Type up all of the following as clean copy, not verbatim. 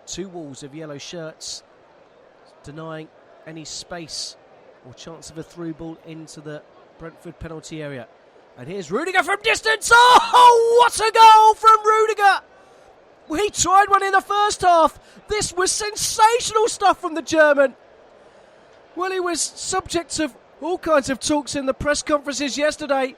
two walls of yellow shirts, denying any space or chance of a through ball into the Brentford penalty area. And here's Rudiger from distance. Oh, what a goal from Rudiger! He tried one in the first half. This was sensational stuff from the German. Well, he was subject of all kinds of talks in the press conferences yesterday.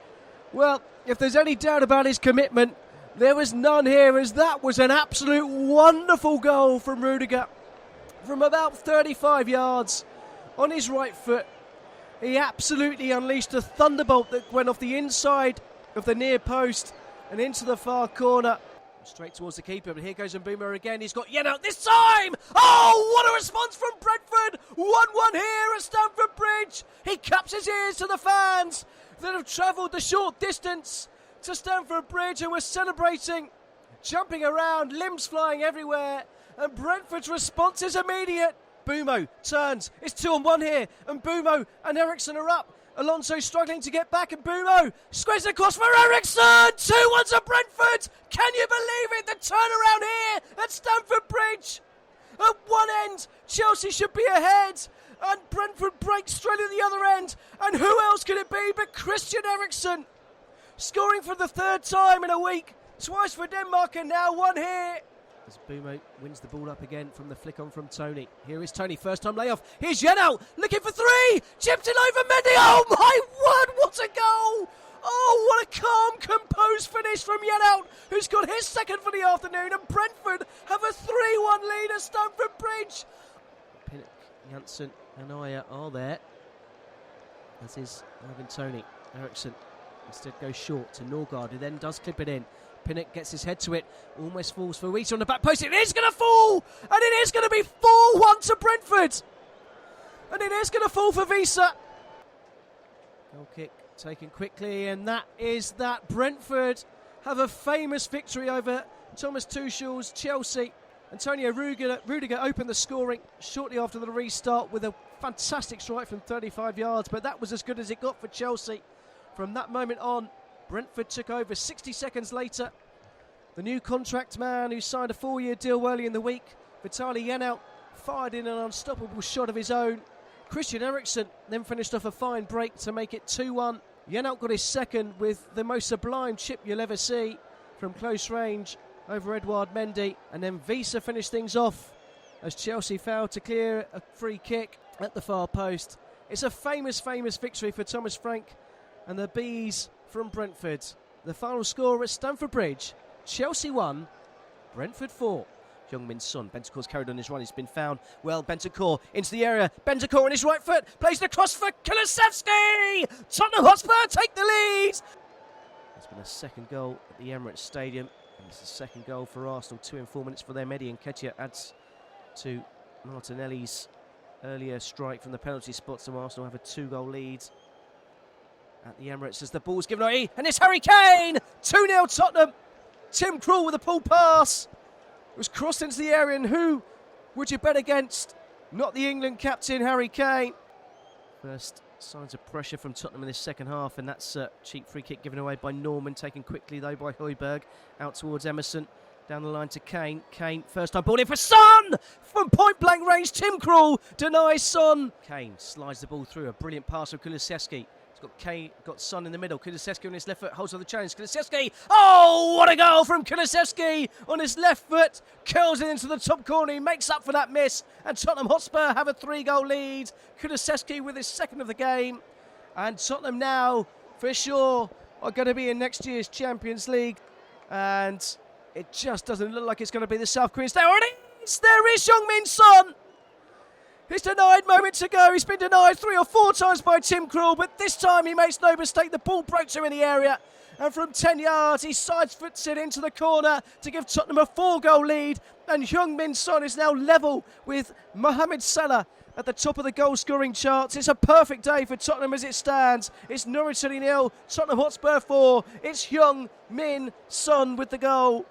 Well, if there's any doubt about his commitment, there was none here, as that was an absolute wonderful goal from Rudiger. From about 35 yards on his right foot, he absolutely unleashed a thunderbolt that went off the inside of the near post and into the far corner. Straight towards the keeper, but here goes Mbeumo again. He's got Yen out this time! Oh, what a response from Brentford! 1-1 here at Stamford Bridge. He cups his ears to the fans that have travelled the short distance to Stamford Bridge and were celebrating, jumping around, limbs flying everywhere, and Brentford's response is immediate. Mbeumo turns, it's 2-on-1 here, and Mbeumo and Eriksson are up. Alonso struggling to get back, and Mbeumo squares across for Eriksson. 2-1 to Brentford. Can you believe it? The turnaround here at Stamford Bridge. At one end, Chelsea should be ahead, and Brentford breaks straight at the other end. And who else could it be but Christian Eriksen, scoring for the third time in a week, twice for Denmark, and now one here. As Mbeumo wins the ball up again from the flick on from Tony. Here is Tony, first time layoff. Here's Yenal, looking for three. Chipped it over Mendy. Oh my word, what a goal! Oh, what a calm, composed finish from Yenal, who's got his second for the afternoon. And Brentford have a 3-1 lead at Stamford Bridge. Pinnock, Janssen and Aya are there, as is Ivan Tony. Eriksson instead goes short to Norgard, who then does clip it in. Pinnock gets his head to it, almost falls for Reese on the back post. It is going to fall, and it is going to be 4-1 to Brentford, and it is going to fall for Visa. Goal kick taken quickly, and that is that. Brentford have a famous victory over Thomas Tuchel's Chelsea. Antonio Rudiger opened the scoring shortly after the restart with a fantastic strike from 35 yards, but that was as good as it got for Chelsea. From that moment on, Brentford took over. 60 seconds later, the new contract man who signed a 4-year deal early in the week, Vitaly Yenal, fired in an unstoppable shot of his own. Christian Eriksen then finished off a fine break to make it 2-1. Yenal got his second with the most sublime chip you'll ever see from close range over Edouard Mendy. And then Visa finished things off as Chelsea failed to clear a free kick at the far post. It's a famous, famous victory for Thomas Frank and the Bees from Brentford. The final score at Stamford Bridge: Chelsea 1, Brentford 4. Heung-min Son, Bentancur's carried on his run, he's been found. Well, Bentancur into the area, Bentancur on his right foot, plays the cross for Kulusevski! Tottenham Hotspur take the lead! There's been a second goal at the Emirates Stadium, and it's the second goal for Arsenal. 2 in 4 minutes for them. Eddie Nketiah adds to Martinelli's earlier strike from the penalty spot, so Arsenal have a 2-goal lead at the Emirates as the ball's given away, and it's Harry Kane! 2-0 Tottenham. Tim Krul with a pull pass. It was crossed into the area, and who would you bet against? Not the England captain, Harry Kane. First signs of pressure from Tottenham in this second half, and that's a cheap free kick given away by Norman, taken quickly though by Højbjerg. Out towards Emerson, down the line to Kane. Kane, first time ball in for Son! From point blank range, Tim Krul denies Son. Kane slides the ball through, a brilliant pass from Kulusevski. He's got Kane, got Son in the middle. Kulusevski on his left foot, holds on the challenge. Kulusevski, oh, what a goal from Kulusevski on his left foot. Curls it into the top corner, he makes up for that miss. And Tottenham Hotspur have a 3-goal lead. Kulusevski with his second of the game. And Tottenham now, for sure, are going to be in next year's Champions League. And it just doesn't look like it's going to be the South Koreans. There it is! There is Heung-min Son! He's denied moments ago. He's been denied 3 or 4 times by Tim Krul, but this time he makes no mistake. The ball broke to him in the area, and from 10 yards he sidefoots it into the corner to give Tottenham a 4-goal lead. And Heung-min Son is now level with Mohamed Salah at the top of the goal-scoring charts. It's a perfect day for Tottenham as it stands. It's Norwich City 0, Tottenham Hotspur 4. It's Heung-min Son with the goal.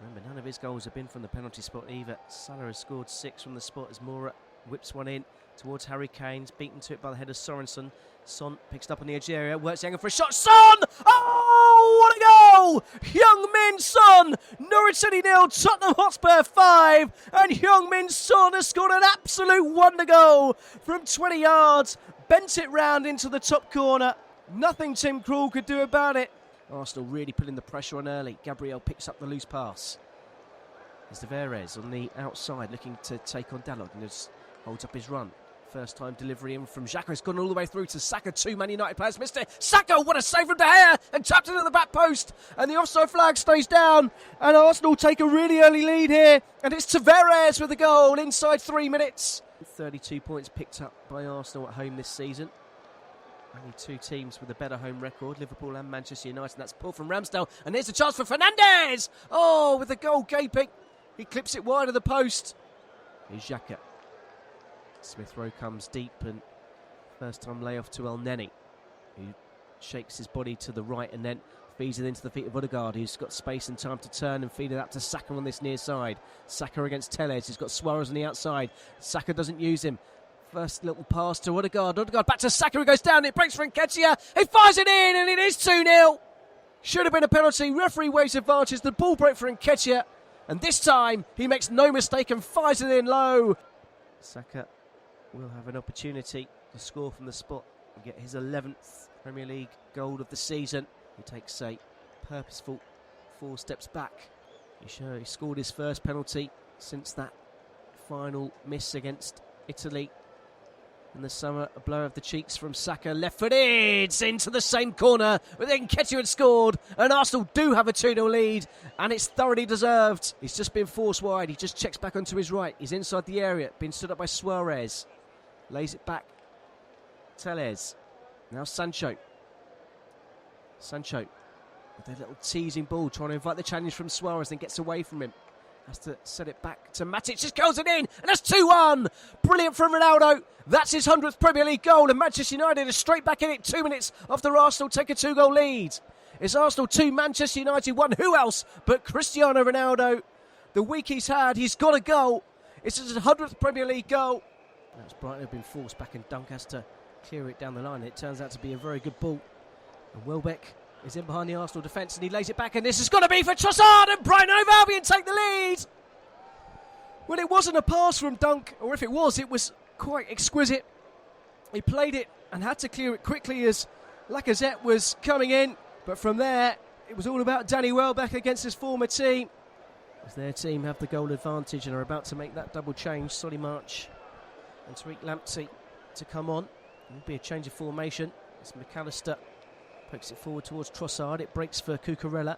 Remember, none of his goals have been from the penalty spot either. Salah has scored 6 from the spot as Moura whips one in towards Harry Kane's, beaten to it by the head of Sorensen. Son picks it up on the edge area, works the angle for a shot. Son! Oh, what a goal! Heung-min Son! Norwich City 0, Tottenham Hotspur 5, and Heung-min Son has scored an absolute wonder goal from 20 yards, bent it round into the top corner. Nothing Tim Krul could do about it. Arsenal really putting the pressure on early. Gabriel picks up the loose pass. There's Tavares on the outside looking to take on Dalot, and just holds up his run. First time delivery in from Xhaka. It's gone all the way through to Saka. 2 Man United players missed it. Saka, what a save from De Gea, and tapped it at the back post. And the offside flag stays down. And Arsenal take a really early lead here. And it's Tavares with the goal inside 3 minutes. 32 points picked up by Arsenal at home this season. Only 2 teams with a better home record, Liverpool and Manchester United. And that's Paul from Ramsdale. And here's a chance for Fernandes. Oh, with the goal gaping. He clips it wide of the post. Here's Xhaka. Smith Rowe comes deep, and first time layoff to El Neni, who shakes his body to the right and then feeds it into the feet of Odegaard, who's got space and time to turn and feed it up to Saka on this near side. Saka against Telles, he's got Suarez on the outside. Saka doesn't use him. First little pass to Odegaard. Odegaard back to Saka, who goes down. It breaks for Nketiah. He fires it in, and it is 2-0. Should have been a penalty. Referee waves advantage. The ball break for Nketiah, and this time he makes no mistake and fires it in low. Saka will have an opportunity to score from the spot and get his 11th Premier League goal of the season. He takes a purposeful 4 steps back. He scored his first penalty since that final miss against Italy in the summer. A blow of the cheeks from Saka, left-footed into the same corner, but then Nketiah had scored, and Arsenal do have a 2-0 lead, and it's thoroughly deserved. He's just been forced wide. He just checks back onto his right. He's inside the area, been stood up by Suarez. Lays it back. Telles. Now Sancho. Sancho with a little teasing ball, trying to invite the challenge from Suarez, then gets away from him. Has to set it back to Matic. Just goes it in, and that's 2-1. Brilliant from Ronaldo. That's his 100th Premier League goal, and Manchester United are straight back in it 2 minutes after Arsenal take a 2-goal lead. It's Arsenal 2, Manchester United 1. Who else but Cristiano Ronaldo? The week he's had, he's got a goal. It's his 100th Premier League goal. That's Brighton have been forced back, and Dunk has to clear it down the line. It turns out to be a very good ball. And Welbeck is in behind the Arsenal defence, and he lays it back, and this has got to be for Trossard, and Brighton over Albion take the lead. Well, it wasn't a pass from Dunk, or if it was quite exquisite. He played it and had to clear it quickly as Lacazette was coming in. But from there, it was all about Danny Welbeck against his former team, as their team have the goal advantage and are about to make that double change. Solly March and Tariq Lamptey to come on. It will be a change of formation as McAllister pokes it forward towards Trossard. It breaks for Cucurella.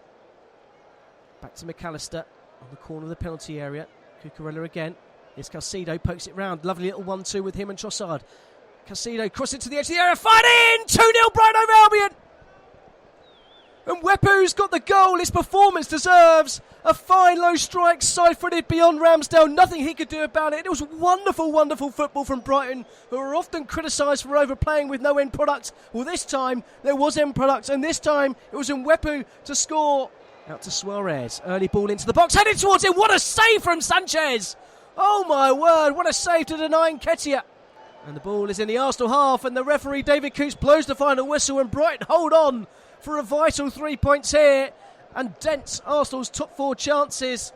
Back to McAllister on the corner of the penalty area. Cucurella again. Here's Caicedo, pokes it round. Lovely little 1-2 with him and Trossard. Caicedo cross it to the edge of the area. Fired in! 2-0 Brighton over Albion. And Wepu's got the goal. His performance deserves a fine low strike, side-footed beyond Ramsdale. Nothing he could do about it. It was wonderful, wonderful football from Brighton, who are often criticised for overplaying with no end product. Well, this time there was end product, and this time it was in Wepu to score. Out to Suarez. Early ball into the box, headed towards him. What a save from Sanchez! Oh my word, what a save to deny Nketiah. And the ball is in the Arsenal half, and the referee David Coots blows the final whistle, and Brighton hold on for a vital 3 points here and dents Arsenal's top 4 chances.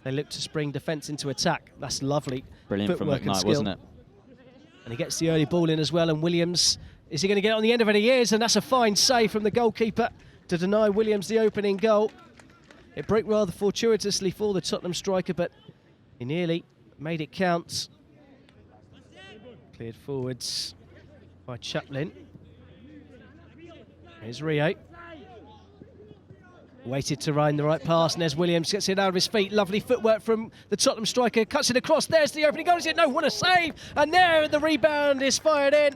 They look to spring defence into attack. That's lovely. Brilliant from footwork and McKnight, skill. wasn't it? And he gets the early ball in as well, and Williams, is he going to get it on the end of it? He is, and that's a fine save from the goalkeeper to deny Williams the opening goal. It broke rather fortuitously for the Tottenham striker, but he nearly made it count. Cleared forwards by Chaplin. Here's Rio. Waited to run the right pass. Nez Williams gets it out of his feet. Lovely footwork from the Tottenham striker. Cuts it across. There's the opening goal. Is it? No, what a save. And there the rebound is fired in.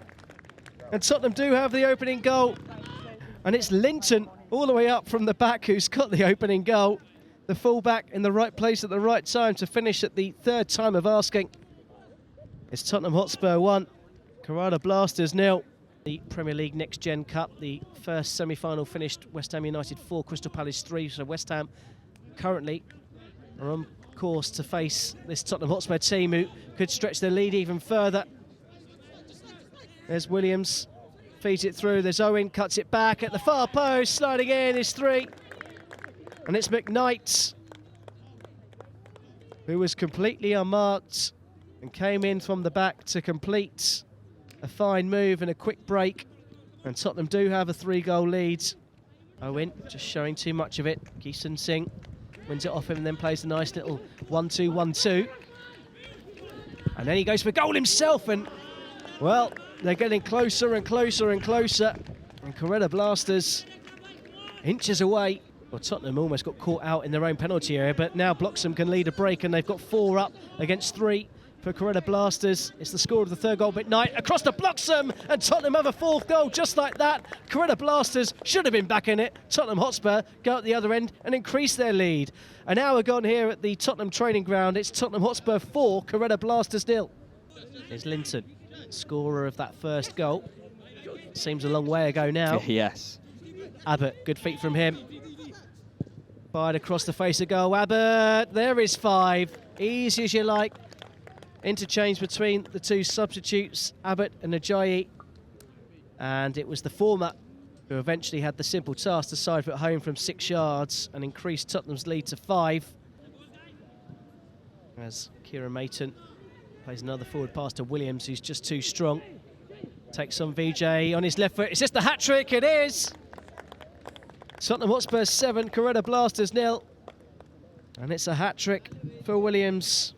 And Tottenham do have the opening goal. And it's Linton all the way up from the back who's got the opening goal. The full-back in the right place at the right time to finish at the third time of asking. It's Tottenham Hotspur 1, Carrara Blasters 0. The Premier League Next Gen Cup, the first semi-final finished West Ham United 4, Crystal Palace 3. So West Ham currently are on course to face this Tottenham Hotspur team who could stretch their lead even further. There's Williams, feeds it through. There's Owen, cuts it back at the far post, sliding in is 3. And it's McKnight, who was completely unmarked and came in from the back to complete a fine move and a quick break. And Tottenham do have a 3-goal lead. Owen just showing too much of it. Keeson Singh wins it off him and then plays a nice little 1-2-1-2. And then he goes for goal himself, and well, they're getting closer and closer and closer. And Carrara Blasters inches away. Well, Tottenham almost got caught out in their own penalty area, but now Bloxham can lead a break, and they've got 4 up against 3 for Carrara Blasters. It's the score of the 3rd goal, McKnight across to Bloxham, and Tottenham have a 4th goal just like that. Carrara Blasters should have been back in it. Tottenham Hotspur go at the other end and increase their lead. An hour gone here at the Tottenham training ground. It's Tottenham Hotspur 4, Carrara Blasters 0. Here's Linton, scorer of that 1st goal. Seems a long way ago now. Yes. Abbott, good feet from him. Fired across the face of goal. Abbott, there is 5. Easy as you like. Interchange between the 2 substitutes, Abbott and Ajayi. And it was the former who eventually had the simple task to side foot home from 6 yards and increased Tottenham's lead to 5. As Kieran Mayton plays another forward pass to Williams, who's just too strong. Takes on VJ on his left foot. Is this the hat-trick? It is! Tottenham Hotspur 7, Carrara Blasters 0. And it's a hat-trick for Williams.